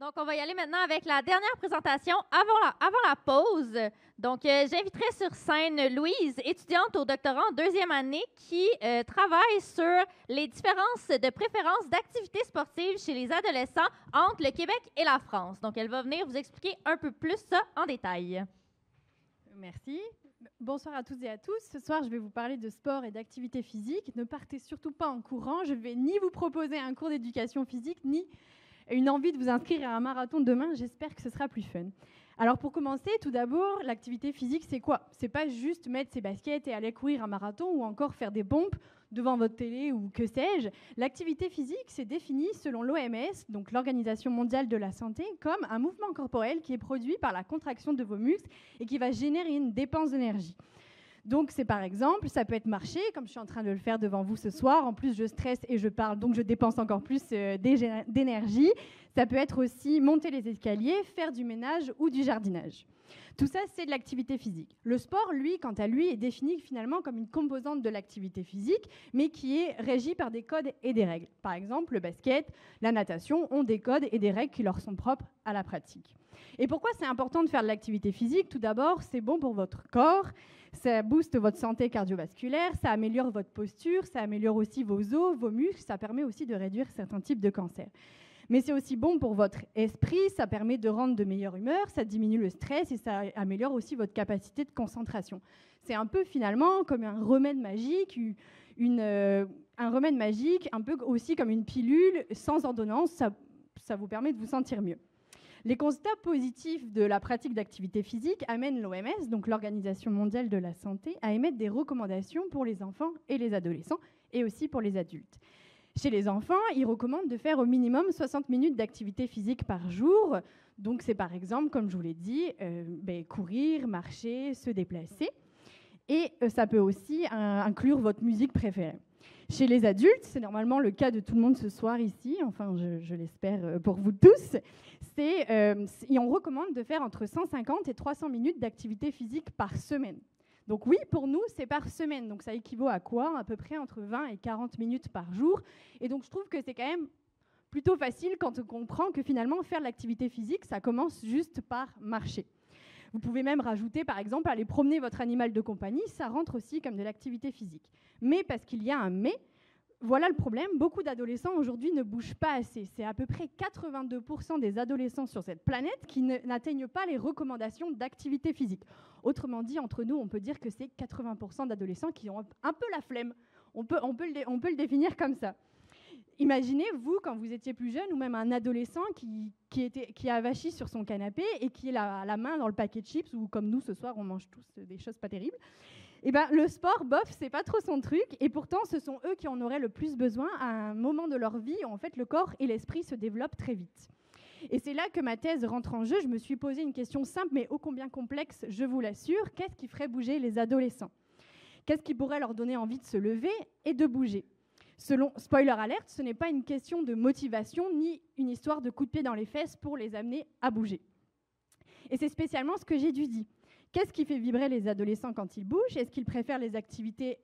Donc, on va y aller maintenant avec la dernière présentation avant la pause. Donc, j'inviterai sur scène Louise, étudiante au doctorat en deuxième année, qui travaille sur les différences de préférence d'activités sportives chez les adolescents entre le Québec et la France. Donc, elle va venir vous expliquer un peu plus ça en détail. Merci. Bonsoir à toutes et à tous. Ce soir, je vais vous parler de sport et d'activité physique. Ne partez surtout pas en courant. Je ne vais ni vous proposer un cours d'éducation physique, ni une envie de vous inscrire à un marathon demain. J'espère que ce sera plus fun. Alors pour commencer, tout d'abord, l'activité physique, c'est quoi? C'est pas juste mettre ses baskets et aller courir un marathon ou encore faire des pompes devant votre télé ou que sais-je. L'activité physique, c'est défini selon l'OMS, donc l'Organisation mondiale de la santé, comme un mouvement corporel qui est produit par la contraction de vos muscles et qui va générer une dépense d'énergie. Donc, c'est par exemple, ça peut être marcher, comme je suis en train de le faire devant vous ce soir. En plus, je stresse et je parle, donc je dépense encore plus d'énergie. Ça peut être aussi monter les escaliers, faire du ménage ou du jardinage. Tout ça, c'est de l'activité physique. Le sport, lui, quant à lui, est défini finalement comme une composante de l'activité physique, mais qui est régie par des codes et des règles. Par exemple, le basket, la natation ont des codes et des règles qui leur sont propres à la pratique. Et pourquoi c'est important de faire de l'activité physique? Tout d'abord, c'est bon pour votre corps. Ça booste votre santé cardiovasculaire, ça améliore votre posture, ça améliore aussi vos os, vos muscles, ça permet aussi de réduire certains types de cancers. Mais c'est aussi bon pour votre esprit, ça permet de rendre de meilleure humeur, ça diminue le stress et ça améliore aussi votre capacité de concentration. C'est un peu finalement comme un remède magique, un peu aussi comme une pilule sans ordonnance, ça vous permet de vous sentir mieux. Les constats positifs de la pratique d'activité physique amènent l'OMS, donc l'Organisation mondiale de la santé, à émettre des recommandations pour les enfants et les adolescents, et aussi pour les adultes. Chez les enfants, ils recommandent de faire au minimum 60 minutes d'activité physique par jour. Donc c'est par exemple, comme je vous l'ai dit, courir, marcher, se déplacer. Et ça peut aussi inclure votre musique préférée. Chez les adultes, c'est normalement le cas de tout le monde ce soir ici, enfin je l'espère pour vous tous, et on recommande de faire entre 150 et 300 minutes d'activité physique par semaine. Donc oui, pour nous, c'est par semaine, donc ça équivaut à quoi? À peu près entre 20 et 40 minutes par jour. Et donc je trouve que c'est quand même plutôt facile quand on comprend que finalement, faire de l'activité physique, ça commence juste par marcher. Vous pouvez même rajouter, par exemple, aller promener votre animal de compagnie, ça rentre aussi comme de l'activité physique. Mais parce qu'il y a un mais, voilà le problème, beaucoup d'adolescents aujourd'hui ne bougent pas assez. C'est à peu près 82% des adolescents sur cette planète qui n'atteignent pas les recommandations d'activité physique. Autrement dit, entre nous, on peut dire que c'est 80% d'adolescents qui ont un peu la flemme. On peut le définir comme ça. Imaginez, vous, quand vous étiez plus jeune, ou même un adolescent qui a avachi sur son canapé et qui a la main dans le paquet de chips, ou comme nous, ce soir, on mange tous des choses pas terribles. Et ben, le sport, bof, c'est pas trop son truc, et pourtant, ce sont eux qui en auraient le plus besoin à un moment de leur vie où, en fait, le corps et l'esprit se développent très vite. Et c'est là que ma thèse rentre en jeu. Je me suis posé une question simple, mais ô combien complexe, je vous l'assure. Qu'est-ce qui ferait bouger les adolescents? Qu'est-ce qui pourrait leur donner envie de se lever et de bouger? Selon Spoiler Alert, ce n'est pas une question de motivation ni une histoire de coup de pied dans les fesses pour les amener à bouger. Et c'est spécialement ce que j'ai dû dire. Qu'est-ce qui fait vibrer les adolescents quand ils bougent? Est-ce qu'ils préfèrent les activités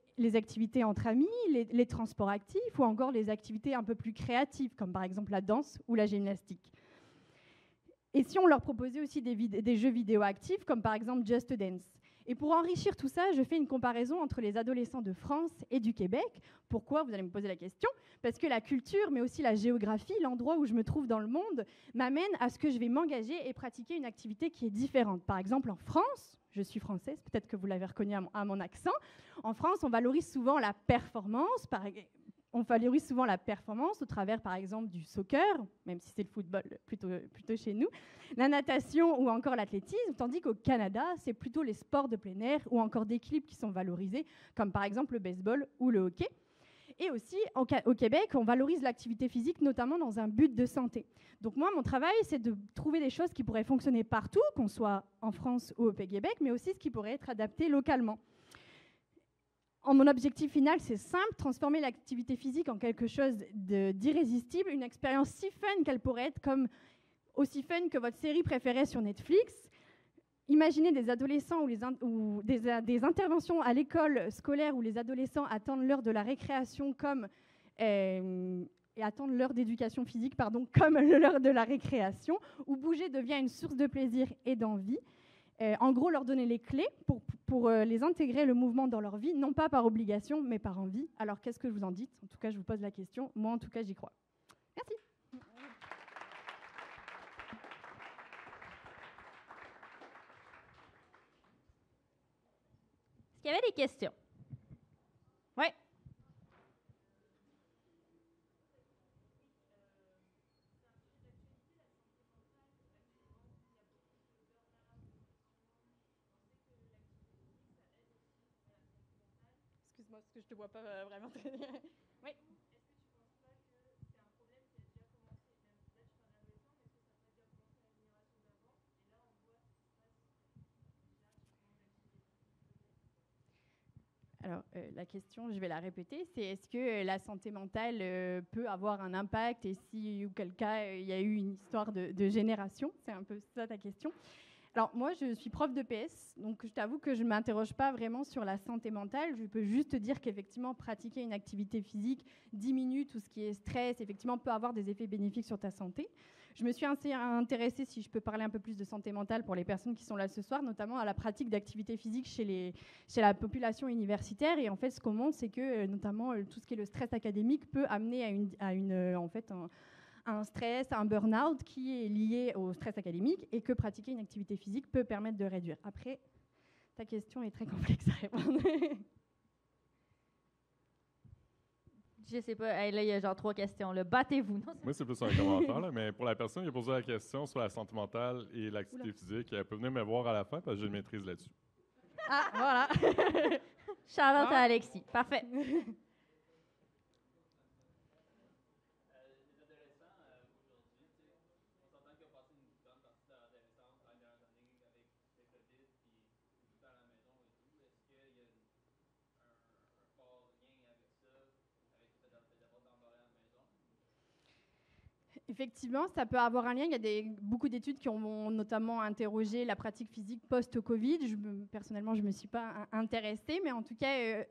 entre amis, les transports actifs ou encore les activités un peu plus créatives, comme par exemple la danse ou la gymnastique? Et si on leur proposait aussi des jeux vidéo actifs, comme par exemple Just Dance? Et pour enrichir tout ça, je fais une comparaison entre les adolescents de France et du Québec. Pourquoi? Vous allez me poser la question. Parce que la culture, mais aussi la géographie, l'endroit où je me trouve dans le monde, m'amène à ce que je vais m'engager et pratiquer une activité qui est différente. Par exemple, en France, je suis française, peut-être que vous l'avez reconnu à mon accent. En France, on valorise souvent la performance. On valorise souvent la performance au travers, par exemple, du soccer, même si c'est le football plutôt chez nous, la natation ou encore l'athlétisme, tandis qu'au Canada, c'est plutôt les sports de plein air ou encore d'équilibre qui sont valorisés, comme par exemple le baseball ou le hockey. Et aussi, au Québec, on valorise l'activité physique, notamment dans un but de santé. Donc moi, mon travail, c'est de trouver des choses qui pourraient fonctionner partout, qu'on soit en France ou au Québec, mais aussi ce qui pourrait être adapté localement. Mon objectif final, c'est simple, transformer l'activité physique en quelque chose d'irrésistible, une expérience si fun qu'elle pourrait être aussi fun que votre série préférée sur Netflix. Imaginez des adolescents ou des interventions à l'école scolaire où les adolescents attendent l'heure de la récréation comme et attendre l'heure d'éducation physique, pardon, comme l'heure de la récréation, où bouger devient une source de plaisir et d'envie. En gros, leur donner les clés pour les intégrer le mouvement dans leur vie, non pas par obligation, mais par envie. Alors, qu'est-ce que vous en dites? En tout cas, je vous pose la question. Moi, en tout cas, j'y crois. Merci. Est-ce qu'il y avait des questions? Oui. Excuse-moi, parce que je te vois pas vraiment très bien. Oui. Alors, la question, je vais la répéter, c'est est-ce que la santé mentale peut avoir un impact et si, auquel cas, il y a eu une histoire de génération? C'est un peu ça ta question. Alors, moi, je suis prof de PS, donc je t'avoue que je ne m'interroge pas vraiment sur la santé mentale. Je peux juste te dire qu'effectivement, pratiquer une activité physique diminue tout ce qui est stress, effectivement, peut avoir des effets bénéfiques sur ta santé. Je me suis intéressée, si je peux parler un peu plus de santé mentale pour les personnes qui sont là ce soir, notamment à la pratique d'activité physique chez la population universitaire. Et en fait, ce qu'on montre, c'est que notamment tout ce qui est le stress académique peut amener un stress, un burn-out qui est lié au stress académique et que pratiquer une activité physique peut permettre de réduire. Après, ta question est très complexe à répondre. Je sais pas, hey, là, il y a genre 3 questions. Là. Battez-vous. Non, Moi, c'est plus un commentaire, là, mais pour la personne qui a posé la question sur la santé mentale et l'activité physique, elle peut venir me voir à la fin parce que j'ai une maîtrise là-dessus. Ah, voilà. Charlotte à Alexis. Parfait. Effectivement, ça peut avoir un lien. Il y a beaucoup d'études qui ont notamment interrogé la pratique physique post-Covid. Personnellement, je ne me suis pas intéressée, mais en tout cas,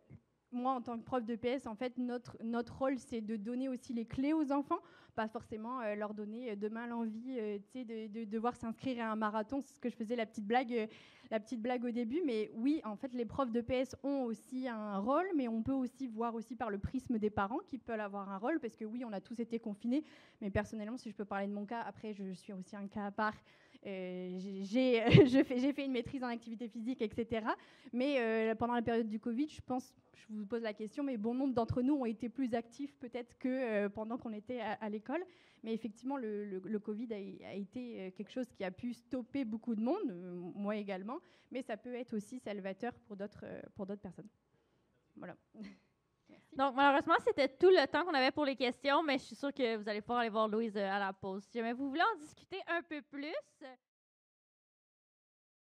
moi, en tant que prof de PS, en fait, notre rôle, c'est de donner aussi les clés aux enfants, pas forcément leur donner demain l'envie de devoir s'inscrire à un marathon. C'est ce que je faisais la petite blague au début. Mais oui, en fait, les profs de PS ont aussi un rôle, mais on peut aussi voir aussi par le prisme des parents qui peuvent avoir un rôle, parce que oui, on a tous été confinés, mais personnellement, si je peux parler de mon cas, après, je suis aussi un cas à part. J'ai fait une maîtrise en activité physique, etc. Mais pendant la période du Covid, je vous pose la question, mais bon nombre d'entre nous ont été plus actifs peut-être que pendant qu'on était à l'école. Mais effectivement, le Covid a été quelque chose qui a pu stopper beaucoup de monde, moi également, mais ça peut être aussi salvateur pour d'autres personnes. Voilà. Merci. Donc, malheureusement, c'était tout le temps qu'on avait pour les questions, mais je suis sûre que vous allez pouvoir aller voir Louise à la pause. Si jamais vous voulez en discuter un peu plus...